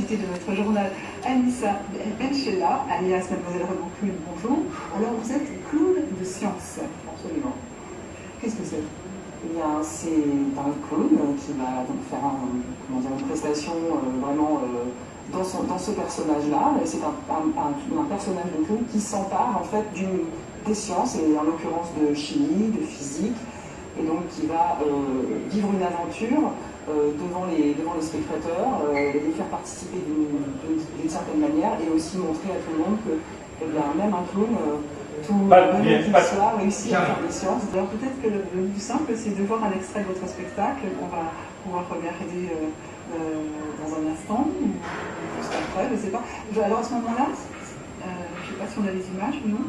invitée de notre journal, Anissa Benchella, alias Mademoiselle Raymond Clown. Bonjour. Alors, vous êtes clown de science. Absolument. Qu'est-ce que c'est? Eh bien, c'est un clown qui va donc faire une prestation vraiment dans ce personnage-là. C'est un personnage de clown qui s'empare en fait des sciences, et en l'occurrence de chimie, de physique, et donc qui va vivre une aventure devant les spectateurs, les faire participer d'une certaine manière, et aussi montrer à tout le monde que même un clown réussit à faire des sciences. Alors peut-être que le plus simple, c'est de voir un extrait de votre spectacle qu'on va pouvoir regarder dans un instant, ou juste après, je ne sais pas. Alors à ce moment-là, je ne sais pas si on a les images ou non.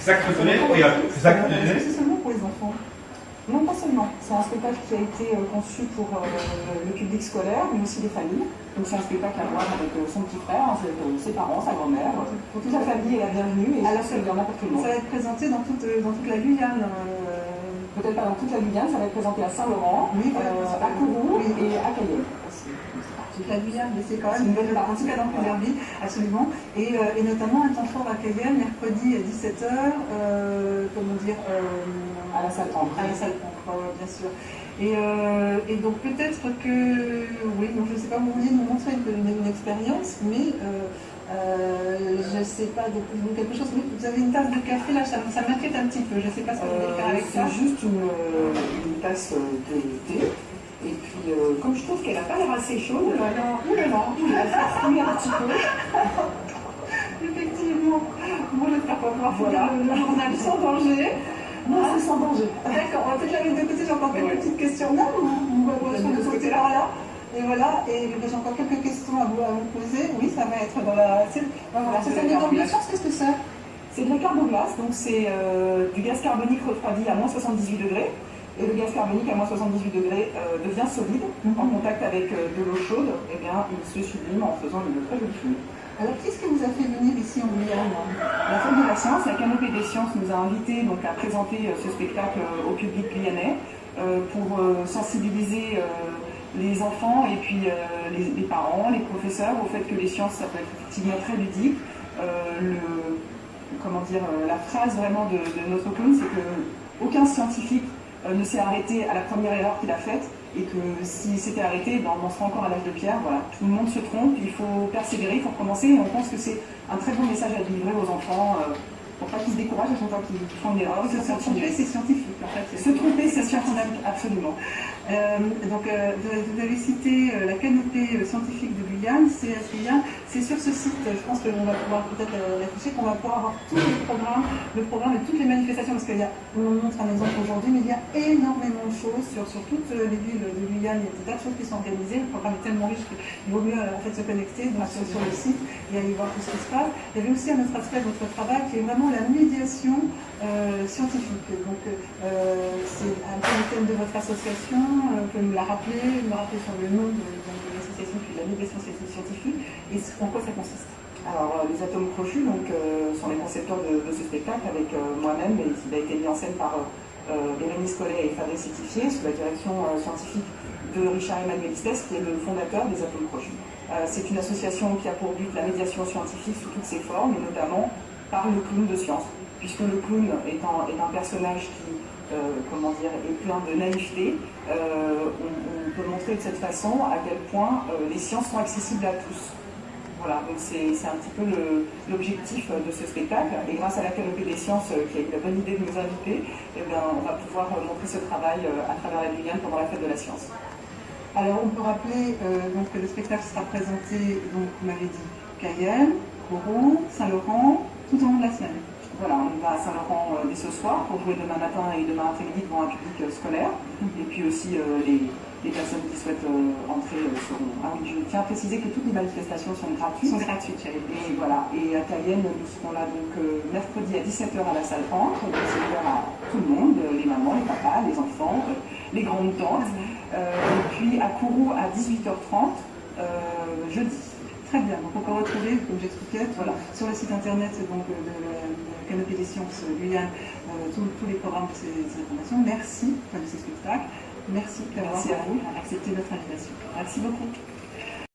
C'est ça que vous donnez? Regarde, c'est ça que vous donnez? C'est seulement pour les enfants? Non, pas seulement. C'est un spectacle qui a été conçu pour le public scolaire, mais aussi les familles. Donc c'est un spectacle à voir avec son petit frère, ses parents, sa grand-mère. Toute la famille est la bienvenue, et il y en a pour tout le monde. Ça va être présenté dans toute la Guyane. Peut-être pas dans toute la Guyane, ça va être présenté à Saint-Laurent, à Kourou et à Cayenne. Toute la Guyane, mais c'est quand même une belle partie, en tout cas dans première vie, absolument. Et notamment un temps fort à Cayenne, mercredi à 17h, à la salle Cancre. À la salle Cancre, bien sûr. Et donc peut-être que, oui, donc je ne sais pas, vous vouliez nous montrer une expérience, mais je ne sais pas, donc quelque chose, vous avez une tasse de café là, ça m'inquiète un petit peu, je ne sais pas ce que vous voulez faire avec ça. C'est juste une tasse de thé. Et puis, comme je trouve qu'elle n'a pas l'air assez chaude, je vais faire fouiller un petit peu. Effectivement. Bon, j'espère qu'on va pouvoir finir le journal sans danger. Non, c'est sans danger. D'accord, on va peut-être la mettre de côté, j'ai encore quelques petites questions. Non, on va voir de ce côté-là, là. Et voilà, et j'ai encore quelques questions à vous poser. Oui, ça va être dans la... C'est un énorme de science, qu'est-ce que c'est? C'est de la carboglace, donc c'est du gaz carbonique refroidi à moins 78 degrés. Et le gaz carbonique à moins 78 degrés devient solide en contact avec de l'eau chaude, et bien il se sublime en faisant une très jolie fumée. Alors qu'est-ce qui vous a fait venir ici en Guyane? La Fête de la Science, la Canopée des Sciences nous a invités donc à présenter ce spectacle au public guyanais pour sensibiliser les enfants et puis les parents, les professeurs au fait que les sciences ça peut être effectivement très ludique. La phrase vraiment de notre clown, c'est que aucun scientifique ne s'est arrêté à la première erreur qu'il a faite, et que s'il s'était arrêté, on en sera encore à l'âge de pierre. Voilà. Tout le monde se trompe, il faut persévérer, il faut recommencer, et on pense que c'est un très bon message à délivrer aux enfants pour pas qu'ils se découragent à chaque fois qu'ils font une erreur. Se tromper, c'est scientifique en fait. Se tromper, c'est scientifique, absolument. Donc vous avez cité la canopée scientifique de Guyane, CS Guyane. C'est sur ce site, je pense qu'on va pouvoir peut-être réfléchir, qu'on va pouvoir avoir tous les programmes, le programme et toutes les manifestations, parce qu'on montre un exemple aujourd'hui, mais il y a énormément de choses sur toutes les villes de Guyane. Il y a des tas de choses qui sont organisées. Le programme est tellement riche qu'il vaut mieux en fait se connecter sur le site et aller voir tout ce qui se passe. Il y avait aussi un autre aspect de votre travail qui est vraiment la médiation scientifique. Donc c'est un peu le thème de votre association. Vous pouvez me rappeler sur le nom de l'association qui est la médiation scientifique, et en quoi ça consiste? Alors, les atomes crochus sont les concepteurs de ce spectacle avec moi-même, et il a été mis en scène par Bérénice Collet et Fabrice Sétifié sous la direction scientifique de Richard Emmanuel Istès, qui est le fondateur des atomes crochus. C'est une association qui a pour but la médiation scientifique sous toutes ses formes, et notamment par le clown de science, puisque le clown est un personnage qui est plein de naïveté. On peut montrer de cette façon à quel point les sciences sont accessibles à tous. Voilà, donc c'est un petit peu l'objectif de ce spectacle. Et grâce à la Canopée des Sciences qui a eu la bonne idée de nous inviter, on va pouvoir montrer ce travail à travers la Guyane pendant la Fête de la Science. Alors on peut rappeler que le spectacle sera présenté, donc vous m'avez dit, Cayenne, Kourou, Saint-Laurent, tout au long de la semaine. Voilà, on va à Saint-Laurent dès ce soir pour jouer demain matin et demain après-midi devant un public scolaire. Et puis aussi les personnes qui souhaitent seront. Ah oui, je tiens à préciser que toutes les manifestations sont gratuites. Sont gratuites, et voilà. Et à Cayenne, nous serons là donc mercredi à 17h à la salle Ancre. Donc c'est ouvert à tout le monde, les mamans, les papas, les enfants, les grandes tantes. Et puis à Kourou à 18h30 jeudi. Très bien, donc on peut retrouver, comme j'expliquais, voilà, sur le site internet donc, de la Canopée des Sciences Guyane tous les programmes de ces informations. Merci de ces spectacles. Merci d'avoir accepté notre invitation. Merci beaucoup.